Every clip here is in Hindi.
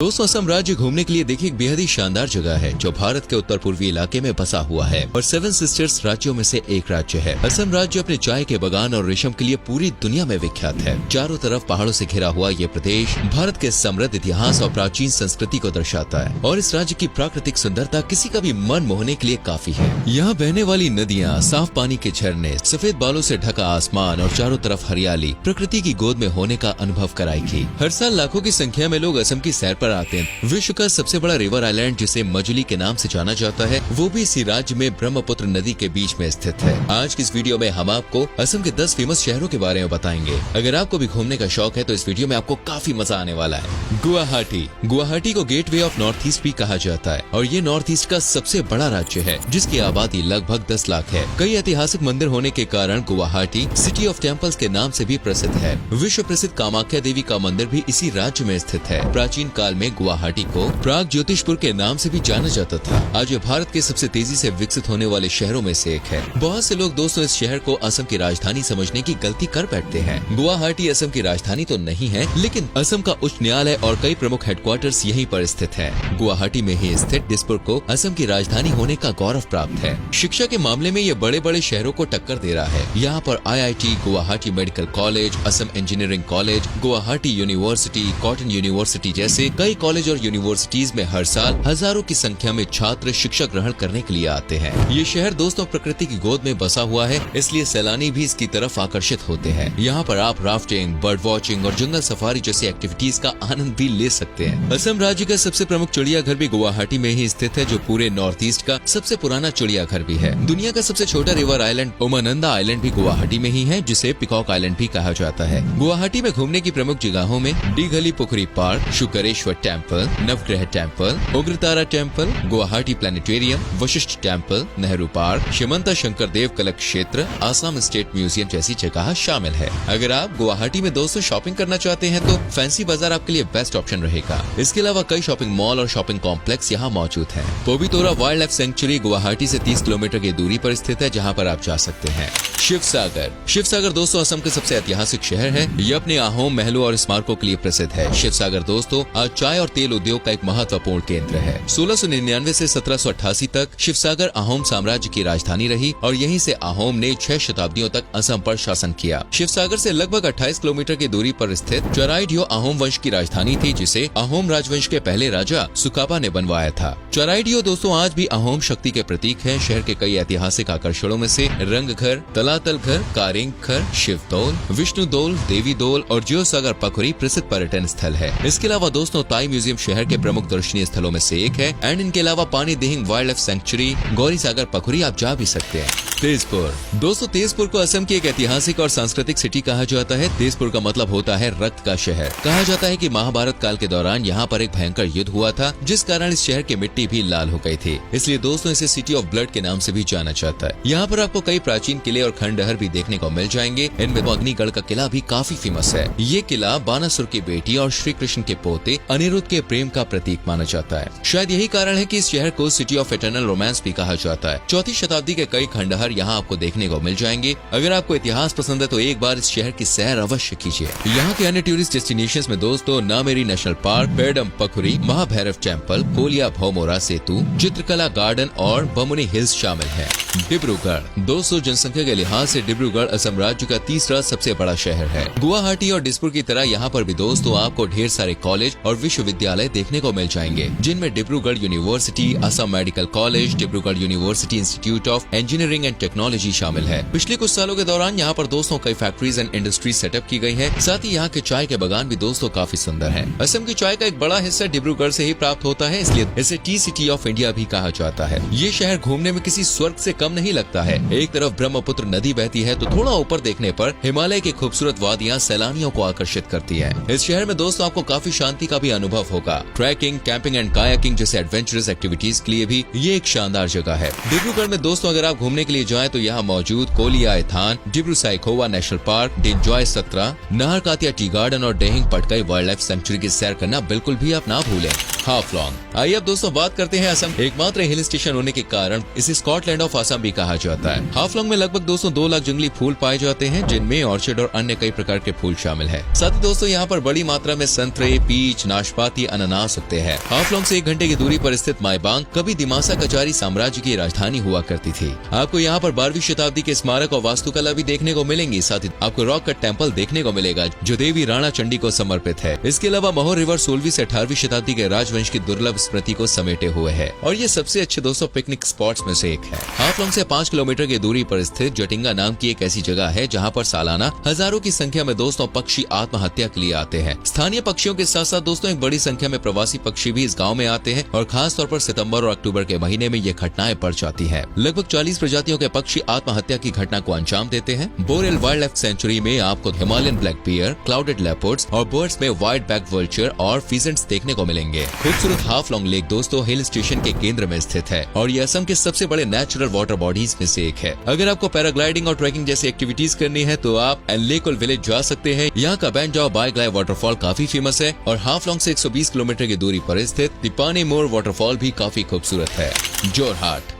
दोस्तों, असम राज्य घूमने के लिए देखिए एक बेहद ही शानदार जगह है जो भारत के उत्तर पूर्वी इलाके में बसा हुआ है और 7 सिस्टर्स राज्यों में से एक राज्य है। असम राज्य अपने चाय के बागान और रेशम के लिए पूरी दुनिया में विख्यात है। चारों तरफ पहाड़ों से घिरा हुआ ये प्रदेश भारत के समृद्ध इतिहास और प्राचीन संस्कृति को दर्शाता है और इस राज्य की प्राकृतिक सुंदरता किसी का भी मन मोहने के लिए काफी है। यहाँ बहने वाली नदियाँ, साफ पानी के झरने, सफेद बालों से ढका आसमान और चारों तरफ हरियाली प्रकृति की गोद में होने का अनुभव कराएगी। हर साल लाखों की संख्या में लोग असम की सैर पर आते हैं। विश्व का सबसे बड़ा रिवर आइलैंड जिसे मजुली के नाम से जाना जाता है, वो भी इसी राज्य में ब्रह्मपुत्र नदी के बीच में स्थित है। आज की इस वीडियो में हम आपको असम के 10 फेमस शहरों के बारे में बताएंगे। अगर आपको भी घूमने का शौक है तो इस वीडियो में आपको काफी मजा आने वाला है। गुवाहाटी। गुवाहाटी को गेटवे ऑफ नॉर्थ ईस्ट भी कहा जाता है और ये नॉर्थ ईस्ट का सबसे बड़ा राज्य है जिसकी आबादी लगभग 10 लाख है। कई ऐतिहासिक मंदिर होने के कारण गुवाहाटी सिटी ऑफ टेम्पल्स के नाम से भी प्रसिद्ध है। विश्व प्रसिद्ध कामाख्या देवी का मंदिर भी इसी राज्य में स्थित है। प्राचीन काल में गुवाहाटी को प्राग ज्योतिषपुर के नाम से भी जाना जाता था। आज ये भारत के सबसे तेजी से विकसित होने वाले शहरों में से एक है। बहुत से लोग दोस्तों इस शहर को असम की राजधानी समझने की गलती कर बैठते हैं। गुवाहाटी असम की राजधानी तो नहीं है, लेकिन असम का उच्च न्यायालय और कई प्रमुख हेडक्वार्टर्स यहीं पर स्थित है। गुवाहाटी में ही स्थित दिसपुर को असम की राजधानी होने का गौरव प्राप्त है। शिक्षा के मामले में ये बड़े बड़े शहरों को टक्कर दे रहा है। यहाँ पर IIT, Guwahati medical college, Assam engineering college, Guwahati university, cotton university जैसे कई कॉलेज और यूनिवर्सिटीज में हर साल हजारों की संख्या में छात्र शिक्षा ग्रहण करने के लिए आते हैं। ये शहर दोस्तों प्रकृति की गोद में बसा हुआ है, इसलिए सैलानी भी इसकी तरफ आकर्षित होते हैं। यहाँ पर आप राफ्टिंग, बर्ड वॉचिंग और जंगल सफारी जैसी एक्टिविटीज का आनंद भी ले सकते हैं। असम राज्य का सबसे प्रमुख चिड़ियाघर भी गुवाहाटी में ही स्थित है, जो पूरे नॉर्थ ईस्ट का सबसे पुराना चिड़ियाघर भी है। दुनिया का सबसे छोटा रिवर आइलैंड उमानंदा आइलैंड भी गुवाहाटी में ही है, जिसे पिकॉक आइलैंड भी कहा जाता है। गुवाहाटी में घूमने की प्रमुख जगहों में Dighali Pukhuri park, Sukreswar temple, Navagraha temple, Ugratara temple, Guwahati planetarium, Vashishtha temple, Nehru park, Srimanta Sankar Dev Kala Kshetra, Assam state museum जैसी जगह शामिल है। अगर आप गुवाहाटी में दोस्तों शॉपिंग करना चाहते हैं तो फैंसी बाजार आपके लिए बेस्ट ऑप्शन रहेगा। इसके अलावा कई शॉपिंग मॉल और शॉपिंग कॉम्प्लेक्स यहाँ मौजूद हैं। Pobitora wild life century Guwahati से 30 किलोमीटर की दूरी पर स्थित है, जहाँ पर आप जा सकते हैं। शिवसागर। शिवसागर दोस्तों असम का सबसे ऐतिहासिक शहर है। ये अपने अहोम महलों और स्मारकों के लिए प्रसिद्ध है। शिवसागर दोस्तों आज चाय और तेल उद्योग का एक महत्वपूर्ण केंद्र है। 1699 से 1788 तक शिवसागर अहोम साम्राज्य की राजधानी रही और यहीं से अहोम ने 6 शताब्दियों तक असम पर शासन किया। शिवसागर से लगभग 28 किलोमीटर की दूरी पर स्थित चराइडियो अहोम वंश की राजधानी थी, जिसे अहोम राजवंश के पहले राजा सुकापा ने बनवाया था। चराइडियो दोस्तों आज भी अहोम शक्ति के प्रतीक है। शहर के कई ऐतिहासिक आकर्षणों में से रंगघर, तलातल घर, कारिंग घर, शिवदोल, विष्णुदोल, देवीदोल और जियोसागर पखुरी प्रसिद्ध पर्यटन स्थल है। इसके अलावा दोस्तों ताई म्यूजियम शहर के प्रमुख दर्शनीय स्थलों में से एक है एंड इनके अलावा Pani Dihing wild life sanctuary, Gauri Sagar Pukhuri आप जा भी सकते हैं। तेजपुर। दोस्तों तेजपुर को असम की एक ऐतिहासिक और सांस्कृतिक सिटी कहा जाता है। तेजपुर का मतलब होता है रक्त का शहर। कहा जाता है कि महाभारत काल के दौरान यहाँ पर एक भयंकर युद्ध हुआ था, जिस कारण इस शहर की मिट्टी भी लाल हो गई थी। इसलिए दोस्तों इसे सिटी ऑफ ब्लड के नाम से भी जाना जाता है। यहाँ पर आपको कई प्राचीन किले और खंडहर भी देखने को मिल जाएंगे। इनमें अग्निगढ़ का किला भी काफी फेमस है। ये किला बानासुर की बेटी और श्री कृष्ण के पोते अनिरुद्ध के प्रेम का प्रतीक माना जाता है। शायद यही कारण है कि इस शहर को सिटी ऑफ इटर्नल रोमांस भी कहा जाता है। 4वीं शताब्दी के कई खंडहर यहाँ आपको देखने को मिल जाएंगे। अगर आपको इतिहास पसंद है तो एक बार इस शहर की सैर अवश्य कीजिए। यहाँ के अन्य टूरिस्ट डेस्टिनेशंस में दोस्तों Nameri national park, Padam Pukhuri, Mahabhairav temple, Kolia Bhomora Setu, Chitrakala garden और बमुनी हिल्स शामिल है। डिब्रूगढ़। 200 जनसंख्या के लिहाज से डिब्रूगढ़ असम राज्य का तीसरा सबसे बड़ा शहर है। गुवाहाटी और दिसपुर की तरह यहाँ पर भी दोस्तों आपको ढेर सारे कॉलेज और विश्वविद्यालय देखने को मिल जाएंगे, जिनमें Dibrugarh university, Assam medical college, Dibrugarh university institute of engineering and technology शामिल है। पिछले कुछ सालों के दौरान यहाँ पर दोस्तों कई फैक्ट्रीज एंड इंडस्ट्रीज सेटअप की गई है। साथ ही यहाँ के चाय के बागान भी दोस्तों काफी सुंदर है। असम की चाय का एक बड़ा हिस्सा डिब्रूगढ़ से ही प्राप्त होता है, इसलिए इसे टी सिटी ऑफ इंडिया भी कहा जाता है। ये शहर घूमने में किसी स्वर्ग से कम नहीं लगता है। एक तरफ ब्रह्मपुत्र नदी बहती है तो थोड़ा ऊपर देखने पर हिमालय की खूबसूरत वादियाँ सैलानियों को आकर्षित करती है। इस शहर में दोस्तों आपको काफी शांति का भी अनुभव होगा। ट्रैकिंग, कैंपिंग एंड कायाकिंग जैसे एडवेंचरस एक्टिविटीज के लिए भी ये एक शानदार जगह है। डिब्रूगढ़ में दोस्तों अगर आप घूमने के लिए जाएं तो यहाँ मौजूद Kolia Ethan, Dibru Saikhowa national park, Dinjoy Satra, Naharkatia tea garden और Dehing Patkai wild life sanctuary की सैर करना बिल्कुल भी आप ना भूलें। हाफलॉन्ग। आइए अब दोस्तों बात करते हैं असम। एकमात्र हिल स्टेशन होने के कारण इसे स्कॉटलैंड ऑफ असम भी कहा जाता है। हाफलॉन्ग में लगभग 202 लाख जंगली फूल पाए जाते हैं, जिनमें ऑर्चिड और अन्य कई प्रकार के फूल शामिल है। साथ ही दोस्तों यहाँ पर बड़ी मात्रा में संतरे, पीच, नाशपाती, अनानास उगते हैं। हाफलॉन्ग से 1 घंटे की दूरी पर स्थित माईबांग कभी दिमासा कचारी साम्राज्य की राजधानी हुआ करती थी। आपको यहाँ पर 12वीं शताब्दी के स्मारक और वास्तुकला भी देखने को मिलेंगी। साथ ही आपको रॉक कट टेम्पल देखने को मिलेगा जो देवी राणा चंडी को समर्पित है। इसके अलावा मोहर रिवर 16वीं से 18वीं शताब्दी के राजवंश की दुर्लभ स्मृति को समेटे हुए है और ये सबसे अच्छे दोस्तों पिकनिक स्पॉट्स में से एक है। हाफलॉन्ग से 5 किलोमीटर की दूरी पर स्थित जटिंगा नाम की एक ऐसी जगह है जहाँ पर सालाना हजारों की संख्या में दोस्तों पक्षी आत्महत्या के लिए आते हैं। स्थानीय पक्षियों के साथ साथ दोस्तों एक बड़ी संख्या में प्रवासी पक्षी भी इस गाँव में आते हैं और खास तौर पर सितम्बर और अक्टूबर के महीने में ये घटनाएं बढ़ जाती है। लगभग 40 प्रजातियों के पक्षी आत्महत्या की घटना को अंजाम देते हैं। बोरेल वाइल्ड लाइफ सेंचुरी में आपको Himalayan black bear, clouded leopards और बर्ड्स में व्हाइट बैक वल्चर और फिजेंट्स देखने को मिलेंगे। खूबसूरत हाफलॉन्ग लेक दोस्तों हिल स्टेशन के केंद्र में स्थित है और ये असम के सबसे बड़े नेचुरल वाटर बॉडीज में से एक है। अगर आपको पैराग्लाइडिंग और ट्रैकिंग जैसी एक्टिविटीज करनी है तो आप एनलेकुल विलेज जा सकते हैं। यहाँ का बैंजाओ बाइग्लाई वाटरफॉल काफी फेमस है और हाफलॉन्ग से 120 किलोमीटर की दूरी पर स्थित दीपानी मोर वाटरफॉल भी काफी खूबसूरत है।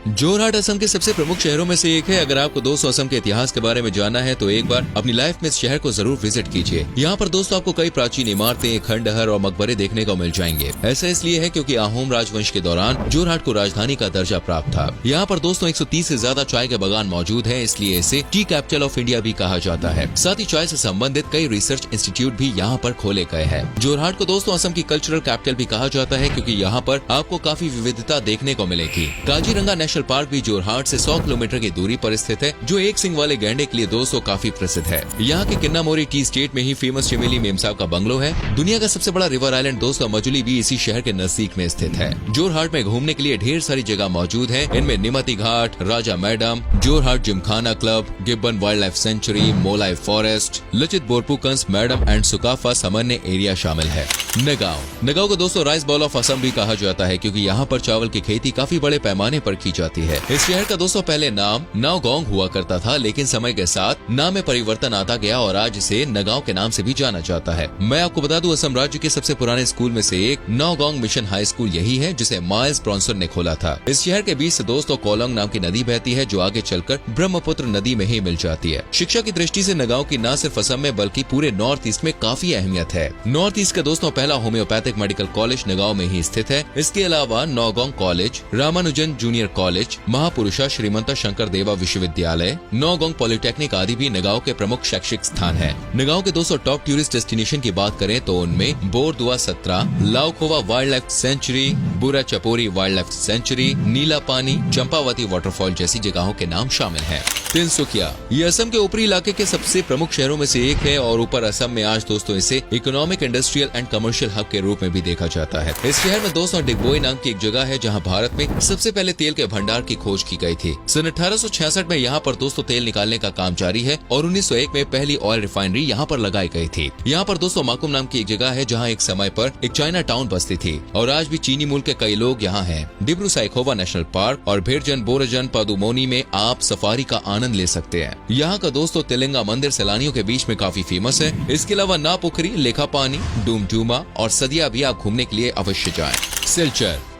जोरहाट असम के सबसे प्रमुख शहरों में से एक है। अगर आपको दोस्तों असम के इतिहास के बारे में जानना है तो एक बार अपनी लाइफ में इस शहर को जरूर विजिट कीजिए। यहाँ पर दोस्तों आपको कई प्राचीन इमारतें, खंडहर और मकबरे देखने को मिल जाएंगे। ऐसा इसलिए है क्योंकि आहोम राजवंश के दौरान जोरहाट को राजधानी का दर्जा प्राप्त था। यहाँ पर दोस्तों 130 से ज्यादा चाय के बागान मौजूद है, इसलिए इसे टी कैपिटल ऑफ इंडिया भी कहा जाता है। साथ ही चाय से संबंधित कई रिसर्च इंस्टीट्यूट भी यहाँ पर खोले गए हैं। जोरहाट को दोस्तों असम की कल्चरल कैपिटल भी कहा जाता है क्योंकि यहाँ पर आपको काफी विविधता देखने को मिलेगी। काजीरंगा नेशनल पार्क भी जोरहाट से 100 किलोमीटर की दूरी पर स्थित है, जो एक सिंग वाले गैंडे के लिए दोस्तों काफी प्रसिद्ध है। यहाँ के किन्नामोरी टी स्टेट में ही फेमस चमेली मेम साहब का बंगलो है। दुनिया का सबसे बड़ा रिवर आइलैंड दोस्तों मजुली भी इसी शहर के नजदीक में स्थित है। जोरहाट में घूमने के लिए ढेर सारी जगह मौजूद है। इनमें Nimati Ghat, Raja Maidam, Jorhat Gymkhana club, Gibbon wild life sanctuary, Molai forest, Lachit Borphukan's, Maidam and Sukapha Samannay area शामिल है। नगांव को दोस्तों राइस बॉल ऑफ असम भी कहा जाता है क्योंकि यहाँ पर चावल की खेती काफी बड़े पैमाने पर की जाती है। इस शहर का दोस्तों पहले नाम नाओगोंग हुआ करता था, लेकिन समय के साथ नाम में परिवर्तन आता गया और आज इसे नगांव के नाम से भी जाना जाता है। मैं आपको बता दूं असम राज्य के सबसे पुराने स्कूल में से एक नाओगोंग मिशन हाई स्कूल यही है, जिसे माइल्स ब्रॉन्सन ने खोला था। इस शहर के बीच से दोस्तों कोलोंग नाम की नदी बहती है जो आगे चलकर ब्रह्मपुत्र नदी में ही मिल जाती है। शिक्षा की दृष्टि से नगांव की न सिर्फ असम में बल्कि पूरे नॉर्थ ईस्ट में काफी अहमियत है। नॉर्थ ईस्ट का दोस्तों पहला होम्योपैथिक मेडिकल कॉलेज नगांव में ही स्थित है। इसके अलावा Nowgong college, Ramanujan junior college, Mahapurusha Srimanta Sankar Deva विश्वविद्यालय, नौगोंग पॉलिटेक्निक आदि भी नगांव के प्रमुख शैक्षिक स्थान है। नगांव के दोस्तों टॉप टूरिस्ट डेस्टिनेशन की बात करें तो उनमें बोरदुआ 17, लाओखोवा वाइल्ड लाइफ सेंचुरी, बुरा चपोरी वाइल्ड लाइफ सेंचुरी, नीला पानी, चंपावती वाटरफॉल जैसी जगहों के नाम शामिल हैं। तिनसुकिया ये असम के ऊपरी इलाके के सबसे प्रमुख शहरों में से एक है और ऊपर असम में आज दोस्तों इसे economic, industrial and commercial hub के रूप में भी देखा जाता है। इस शहर में दोस्तों डिगबोई नाम की एक जगह है जहां भारत में सबसे पहले तेल के भंडार की खोज की गई थी। सन 1866 में यहाँ पर दोस्तों तेल निकालने का काम जारी है और 1901 में पहली ऑयल रिफाइनरी यहाँ पर लगाई गई थी। यहाँ पर दोस्तों माकुम नाम की एक जगह है जहाँ एक समय पर एक चाइना टाउन बसती थी और आज भी चीनी मूल के कई लोग यहाँ हैं। डिब्रू साइखोवा नेशनल पार्क और भेरजन बोरजन पदुमोनी में आप सफारी का आनंद ले सकते हैं। यहाँ का दोस्तों तिलंगा मंदिर सैलानियों के बीच में काफी फेमस है। इसके अलावा नापुखरी, लेखापानी, डूमडूमा और सदिया भी आप घूमने के लिए अवश्य जाएं।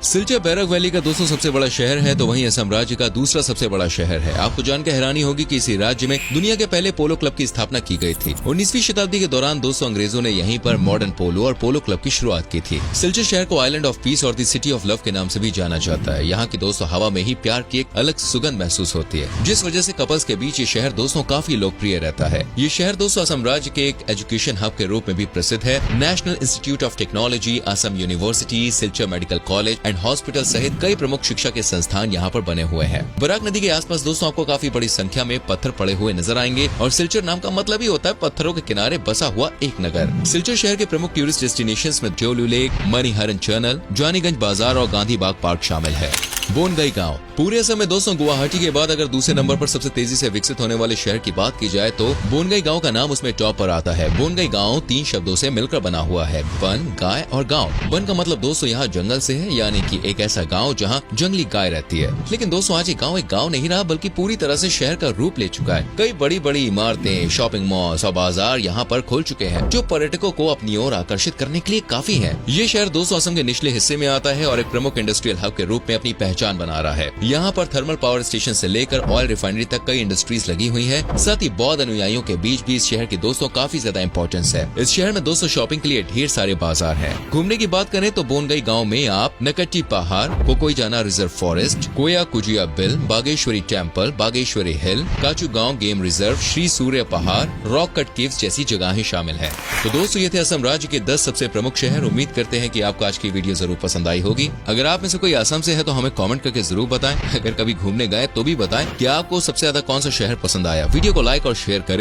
सिलचर बैरक वैली का दोस्तों सबसे बड़ा शहर है तो वहीं असम राज्य का दूसरा सबसे बड़ा शहर है। आपको जानकर हैरानी होगी कि इसी राज्य में दुनिया के पहले पोलो क्लब की स्थापना की गई थी। 19वीं शताब्दी के दौरान दोस्तों अंग्रेजों ने यहीं पर मॉडर्न पोलो और पोलो क्लब की शुरुआत की थी। सिलचर शहर को आइलैंड ऑफ पीस और द सिटी ऑफ लव के नाम से भी जाना जाता है। यहाँ की दोस्तों हवा में ही प्यार की एक अलग सुगंध महसूस होती है, जिस वजह से कपल्स के बीच ये शहर दोस्तों काफी लोकप्रिय रहता है। ये शहर दोस्तों असम राज्य के एक एजुकेशन हब के रूप में भी प्रसिद्ध है। National institute of technology, Assam university, Silchar medical college and hospital सहित कई प्रमुख शिक्षा के संस्थान यहाँ पर बने हुए हैं। बराक नदी के आसपास दोस्तों आपको काफी बड़ी संख्या में पत्थर पड़े हुए नजर आएंगे और सिलचर नाम का मतलब ही होता है पत्थरों के किनारे बसा हुआ एक नगर। सिलचर शहर के प्रमुख टूरिस्ट डेस्टिनेशंस में जोलू लेक, मणिहरन चैनल, जानीगंज बाजार और गांधी बाग पार्क शामिल है। बोनगाई गांव पूरे असम में दोस्तों गुवाहाटी के बाद अगर दूसरे नंबर पर सबसे तेजी से विकसित होने वाले शहर की बात की जाए तो बोनगाई गांव का नाम उसमें टॉप पर आता है। बोनगाई गांव 3 शब्दों से मिलकर बना हुआ है, वन, गाय और गांव। वन का मतलब दोस्तों यहाँ जंगल से है, यानी कि एक ऐसा गांव जहाँ जंगली गाय रहती है। लेकिन दोस्तों आज ये गांव एक गांव नहीं रहा बल्कि पूरी तरह से शहर का रूप ले चुका है। कई बड़ी बड़ी इमारतें, शॉपिंग मॉल्स और बाजार यहाँ पर खुल चुके हैं जो पर्यटकों को अपनी ओर आकर्षित करने के लिए काफी है। ये शहर दोस्तों असम के निचले हिस्से में आता है और एक प्रमुख इंडस्ट्रियल हब के रूप में अपनी पहचान बना रहा है। यहाँ पर थर्मल पावर स्टेशन से लेकर ऑयल रिफाइनरी तक कई इंडस्ट्रीज लगी हुई है। साथ ही बौद्ध अनुयायियों के बीच भी इस शहर की दोस्तों काफी ज्यादा इंपॉर्टेंस है। इस शहर में दोस्तों शॉपिंग के लिए ढेर सारे बाजार हैं। घूमने की बात करें तो बोनगाई गांव में आप नकट्टी पहाड़, कोकोईजाना रिजर्व फॉरेस्ट, कोया कुजिया बिल, बागेश्वरी टेम्पल, बागेश्वरी हिल, काचू गांव गेम रिजर्व, श्री सूर्य पहाड़, रॉक कट केव्स जैसी जगहें शामिल हैं। तो दोस्तों ये थे असम राज्य के 10 सबसे प्रमुख शहर। उम्मीद करते हैं कि आपको आज की वीडियो जरूर पसंद आई होगी। अगर आप में से कोई असम से है तो हमें कमेंट करके जरूर बताएं। अगर कभी घूमने गए तो भी बताएं कि आपको सबसे ज्यादा कौन सा शहर पसंद आया। वीडियो को लाइक और शेयर करें।